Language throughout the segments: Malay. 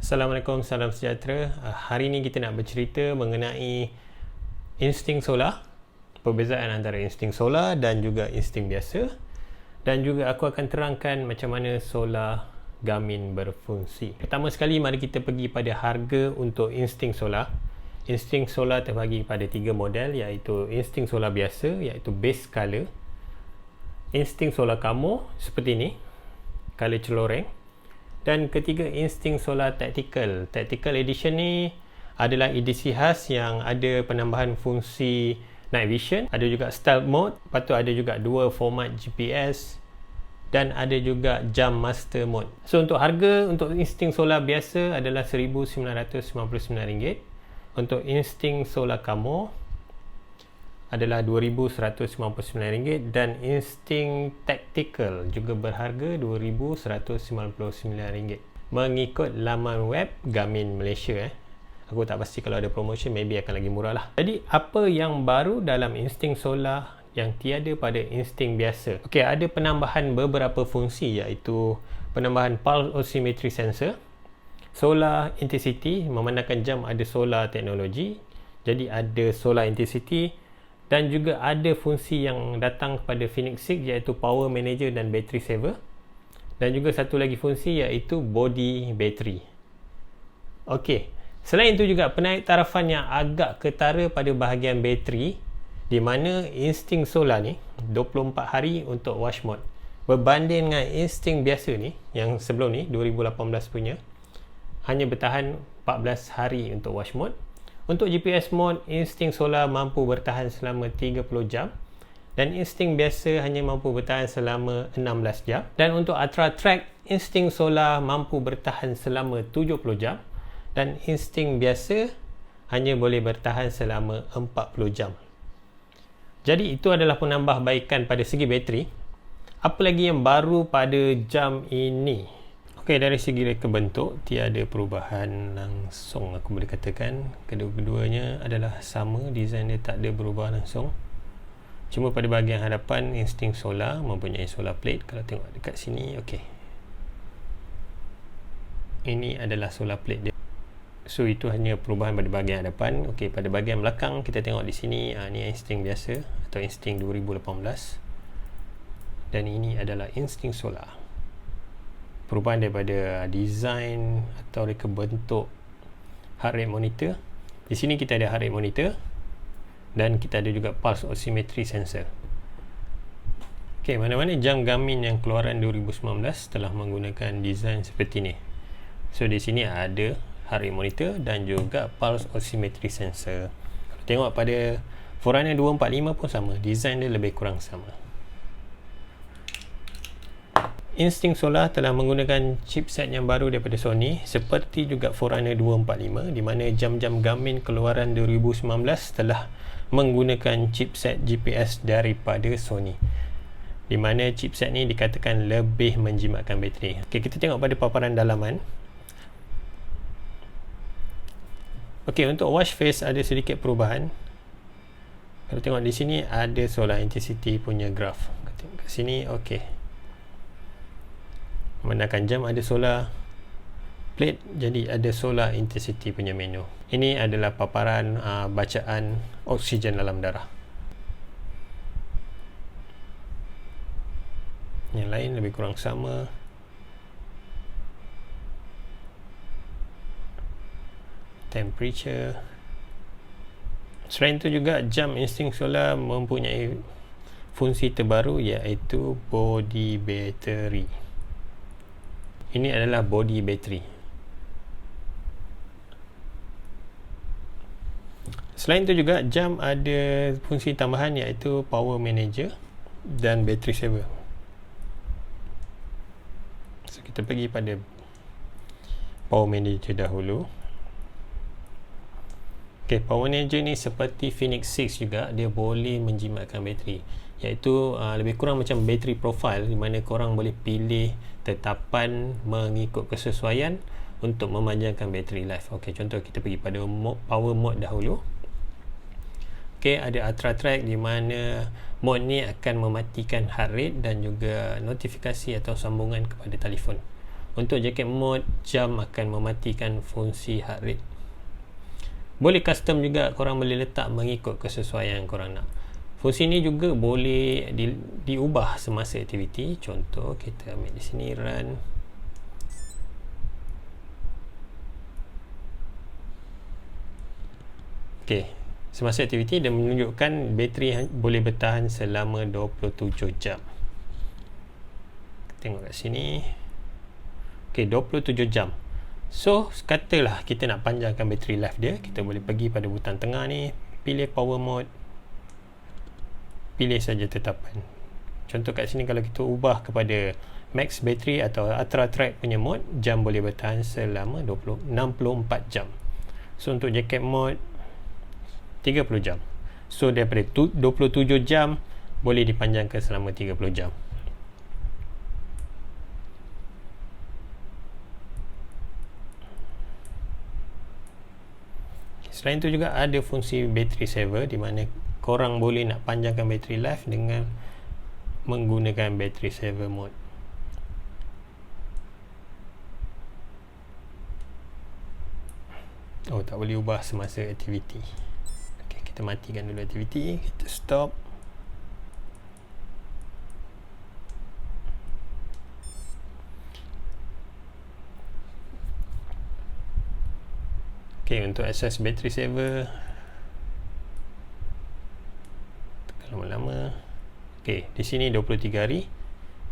Assalamualaikum, salam sejahtera. Hari ini kita nak bercerita mengenai insting solar, perbezaan antara insting solar dan juga insting biasa, dan juga aku akan terangkan macam mana solar Garmin berfungsi. Pertama sekali, mari kita pergi pada harga untuk insting solar. Insting solar terbagi pada 3 model, iaitu insting solar biasa, iaitu base color, insting solar camo seperti ni, color celoreng, dan ketiga insting solar tactical. Tactical edition ni adalah edisi khas yang ada penambahan fungsi night vision, ada juga stealth mode, lepas tu ada juga dua format GPS dan ada juga jam master mode. So untuk harga untuk insting solar biasa adalah RM1,999. Untuk insting solar camo adalah RM2,199 dan insting tactical juga berharga RM2,199 mengikut laman web Garmin Malaysia. Aku tak pasti, kalau ada promotion maybe akan lagi murah lah. Jadi apa yang baru dalam insting solar yang tiada pada insting biasa? Okey, ada penambahan beberapa fungsi, iaitu penambahan pulse oximetry sensor, solar intensity, memandangkan jam ada solar teknologi, jadi ada solar intensity, dan juga ada fungsi yang datang kepada Phoenix 6 iaitu power manager dan battery saver, dan juga satu lagi fungsi iaitu body battery. Okey, selain itu juga penaik tarafan yang agak ketara pada bahagian bateri, di mana insting solar ni 24 hari untuk wash mode, berbanding dengan insting biasa ni yang sebelum ni 2018 punya hanya bertahan 14 hari untuk wash mode. Untuk GPS mode, insting solar mampu bertahan selama 30 jam dan insting biasa hanya mampu bertahan selama 16 jam. Dan untuk ultra track, insting solar mampu bertahan selama 70 jam dan insting biasa hanya boleh bertahan selama 40 jam. Jadi itu adalah penambahbaikan pada segi bateri. Apa lagi yang baru pada jam ini? Okey, dari segi reka bentuk tiada perubahan langsung, aku boleh katakan. Kedua-duanya adalah sama, design dia tak ada berubah langsung. Cuma pada bahagian hadapan, insting solar mempunyai solar plate. Kalau tengok dekat sini, okey, ini adalah solar plate dia. So itu hanya perubahan pada bahagian hadapan. Okey, pada bahagian belakang kita tengok di sini, ni insting biasa atau insting 2018, dan ini adalah insting solar. Perubahan daripada design atau reka bentuk heart rate monitor. Di sini kita ada heart rate monitor dan kita ada juga pulse oximetry sensor. Okey, mana-mana jam Garmin yang keluaran 2019 telah menggunakan design seperti ni. So di sini ada heart rate monitor dan juga pulse oximetry sensor. Kalau tengok pada Forerunner 245 pun sama, design dia lebih kurang sama. Insting solar telah menggunakan chipset yang baru daripada Sony, seperti juga Forerunner 245, di mana jam-jam Garmin keluaran 2019 telah menggunakan chipset GPS daripada Sony, di mana chipset ni dikatakan lebih menjimatkan bateri. Okey, kita tengok pada paparan dalaman. Okey, untuk watch face ada sedikit perubahan. Kalau tengok di sini ada solar intensity punya graph. Kat sini, okey, memandangkan jam ada solar plate, jadi ada solar intensity punya menu. Ini adalah paparan bacaan oksigen dalam darah. Yang lain lebih kurang sama. Temperature. Selain itu juga jam insting solar mempunyai fungsi terbaru, iaitu body battery. Ini adalah body battery. Selain itu juga jam ada fungsi tambahan, iaitu power manager dan battery saver. So kita pergi pada power manager dahulu. Okay, power manager ni seperti Phoenix 6 juga, dia boleh menjimatkan bateri, iaitu lebih kurang macam battery profile, di mana korang boleh pilih tetapan mengikut kesesuaian untuk memanjangkan bateri life. Okey, contoh kita pergi pada power mode dahulu. Okey, ada ultra track, di mana mode ni akan mematikan heart rate dan juga notifikasi atau sambungan kepada telefon. Untuk jacket mode, jam akan mematikan fungsi heart rate. Boleh custom juga, korang boleh letak mengikut kesesuaian korang nak. Fungsi ni juga boleh diubah semasa aktiviti. Contoh kita ambil di sini run. Okey, semasa aktiviti dia menunjukkan bateri boleh bertahan selama 27 jam. Tengok kat sini. Okey, 27 jam. So, katalah kita nak panjangkan bateri life dia, kita boleh pergi pada butang tengah ni, pilih power mode, pilih saja tetapan. Contoh kat sini kalau kita ubah kepada max battery atau ultra track punya mode, jam boleh bertahan selama 64 jam. So, untuk jacket mode 30 jam. So, daripada 27 jam boleh dipanjangkan selama 30 jam. Selain itu juga ada fungsi battery saver di mana korang boleh nak panjangkan battery life dengan menggunakan battery saver mode. Oh, tak boleh ubah semasa aktiviti. Okay, kita matikan dulu aktiviti, kita stop. Okay, untuk akses battery saver lama-lama. Okay, di sini 23 hari.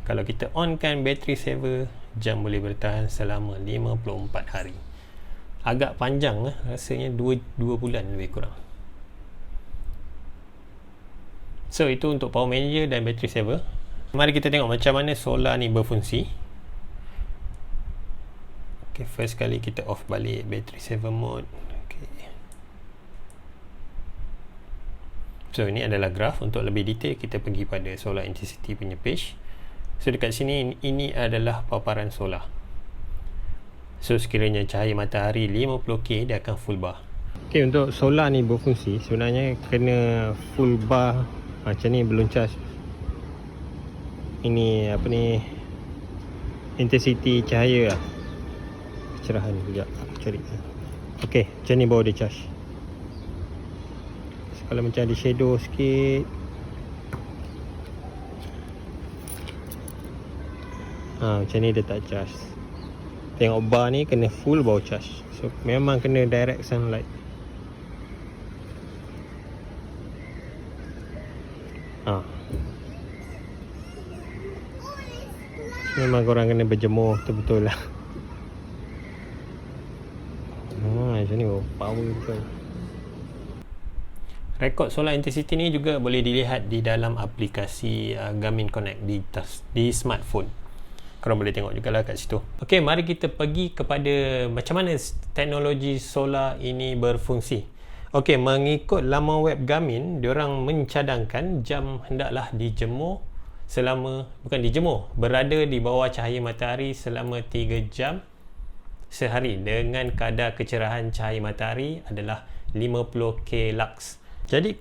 Kalau kita onkan battery saver, jam boleh bertahan selama 54 hari. Agak panjang lah, rasanya 2 bulan lebih kurang. So, itu untuk power manager dan battery saver. Mari kita tengok macam mana solar ni berfungsi. Okay, first kali kita off balik battery saver mode. Okay. So, ini adalah graf. Untuk lebih detail, kita pergi pada solar intensity punya page. So, dekat sini, ini adalah paparan solar. So, sekiranya cahaya matahari 50K, dia akan full bar. Okay, untuk solar ni berfungsi, sebenarnya kena full bar. Macam ni belum charge. Ini apa ni, intensity cahaya lah. Cerahan sekejap aku cari. Ok, macam ni baru dia charge. So, kalau macam ada shadow sikit, macam ni dia tak charge. Tengok bar ni kena full baru charge. So memang kena direct sunlight. Memang korang kena berjemur betul-betul lah. Macam ni power betul. Rekod solar intensity ni juga boleh dilihat di dalam aplikasi Garmin Connect di smartphone. Korang boleh tengok jugalah kat situ. Okey, mari kita pergi kepada macam mana teknologi solar ini berfungsi. Okey, mengikut laman web Garmin, diorang mencadangkan jam hendaklah dijemur berada di bawah cahaya matahari selama 3 jam sehari dengan kadar kecerahan cahaya matahari adalah 50K lux. Jadi,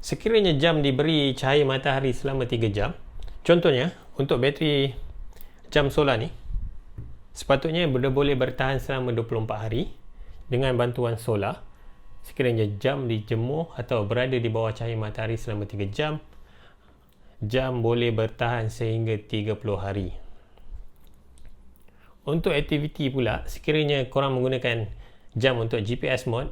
sekiranya jam diberi cahaya matahari selama 3 jam, contohnya, untuk bateri jam solar ni, sepatutnya boleh bertahan selama 24 hari dengan bantuan solar. Sekiranya jam dijemur atau berada di bawah cahaya matahari selama 3 jam, jam boleh bertahan sehingga 30 hari. Untuk aktiviti pula, sekiranya korang menggunakan jam untuk GPS mode,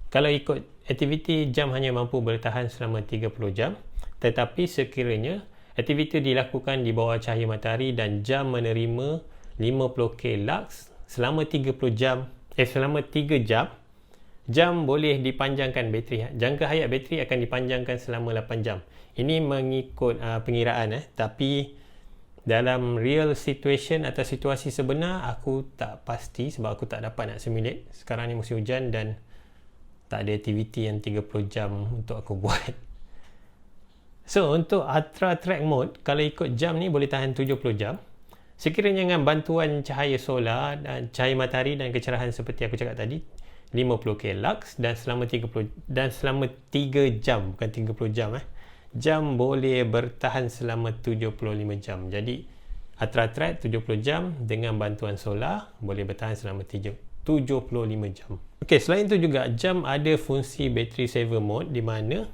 kalau ikut aktiviti, jam hanya mampu bertahan selama 30 jam. Tetapi sekiranya aktiviti dilakukan di bawah cahaya matahari dan jam menerima 50K lux selama 3 jam, jam boleh dipanjangkan bateri. Jangka hayat bateri akan dipanjangkan selama 8 jam. Ini mengikut pengiraan, tapi dalam real situation atau situasi sebenar, aku tak pasti sebab aku tak dapat nak simulate. Sekarang ni musim hujan dan tak ada aktiviti yang 30 jam untuk aku buat. So, untuk ultra track mode, kalau ikut jam ni boleh tahan 70 jam. Sekiranya dengan bantuan cahaya solar dan cahaya matahari dan kecerahan seperti aku cakap tadi, 50K lux dan selama 3 jam, bukan 30 jam jam boleh bertahan selama 75 jam. Jadi Ultra-track 70 jam dengan bantuan solar boleh bertahan selama 75 jam. Okey, selain itu juga jam ada fungsi battery saver mode di mana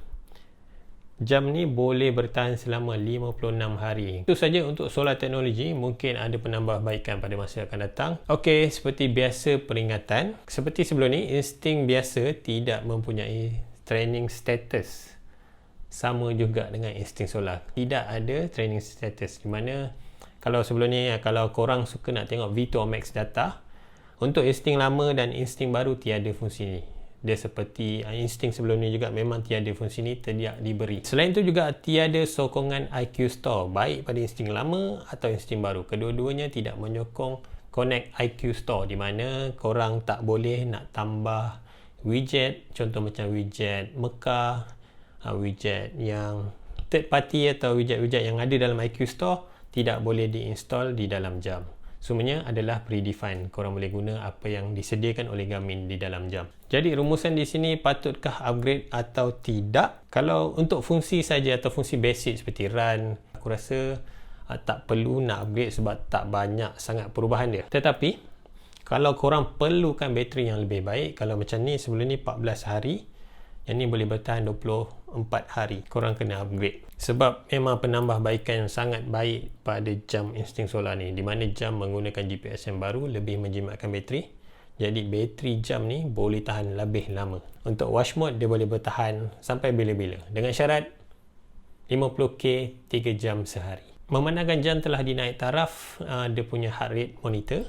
jam ni boleh bertahan selama 56 hari. Itu saja untuk solar teknologi. Mungkin ada penambahbaikan pada masa akan datang. Okey, seperti biasa peringatan. Seperti sebelum ni, insting biasa tidak mempunyai training status. Sama juga dengan insting solar. Tidak ada training status. Di mana kalau sebelum ni, kalau korang suka nak tengok V2 Max data, untuk insting lama dan insting baru tiada fungsi ni. Dia seperti insting sebelum ni juga memang tiada fungsi ni, tidak diberi. Selain itu juga tiada sokongan IQ Store, baik pada insting lama atau insting baru. Kedua-duanya tidak menyokong Connect IQ Store, di mana korang tak boleh nak tambah widget, contoh macam widget Mekah, widget yang third party atau widget-widget yang ada dalam IQ Store tidak boleh diinstal di dalam jam. Semuanya adalah predefined. Korang boleh guna apa yang disediakan oleh Garmin di dalam jam. Jadi rumusan di sini, patutkah upgrade atau tidak? Kalau untuk fungsi saja atau fungsi basic seperti run, aku rasa tak perlu nak upgrade sebab tak banyak sangat perubahan dia. Tetapi kalau korang perlukan bateri yang lebih baik, kalau macam ni sebelum ni 14 hari, yang ni boleh bertahan 24 hari, korang kena upgrade. Sebab memang penambahbaikan yang sangat baik pada jam insting solar ni, di mana jam menggunakan GPS yang baru, lebih menjimatkan bateri. Jadi bateri jam ni boleh tahan lebih lama. Untuk wash mode, dia boleh bertahan sampai bila-bila. Dengan syarat 50k 3 jam sehari. Memandangkan jam telah dinaik taraf, dia punya heart rate monitor,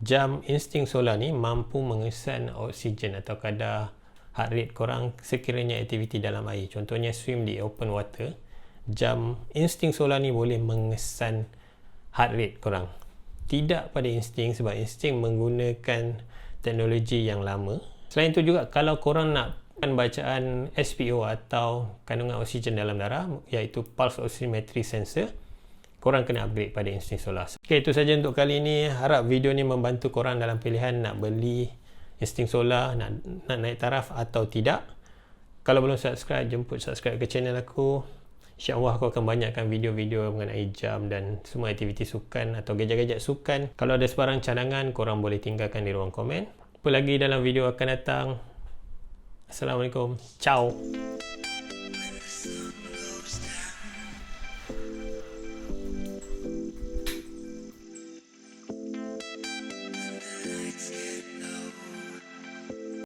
jam insting solar ni mampu mengesan oksigen atau kadar heart rate korang sekiranya aktiviti dalam air. Contohnya swim di open water, jam insting solar ni boleh mengesan heart rate korang. Tidak pada insting, sebab insting menggunakan teknologi yang lama. Selain itu juga, kalau korang nak bacaan SPO atau kandungan oksigen dalam darah, iaitu pulse oximetry sensor, korang kena upgrade pada insting solar. Okay, itu saja untuk kali ini. Harap video ni membantu korang dalam pilihan nak beli insting solar, nak naik taraf atau tidak. Kalau belum subscribe, jemput subscribe ke channel aku. InsyaAllah aku akan banyakkan video-video mengenai jam dan semua aktiviti sukan atau gadget-gadget sukan. Kalau ada sebarang cadangan, korang boleh tinggalkan di ruang komen. Apa lagi dalam video akan datang. Assalamualaikum. Ciao.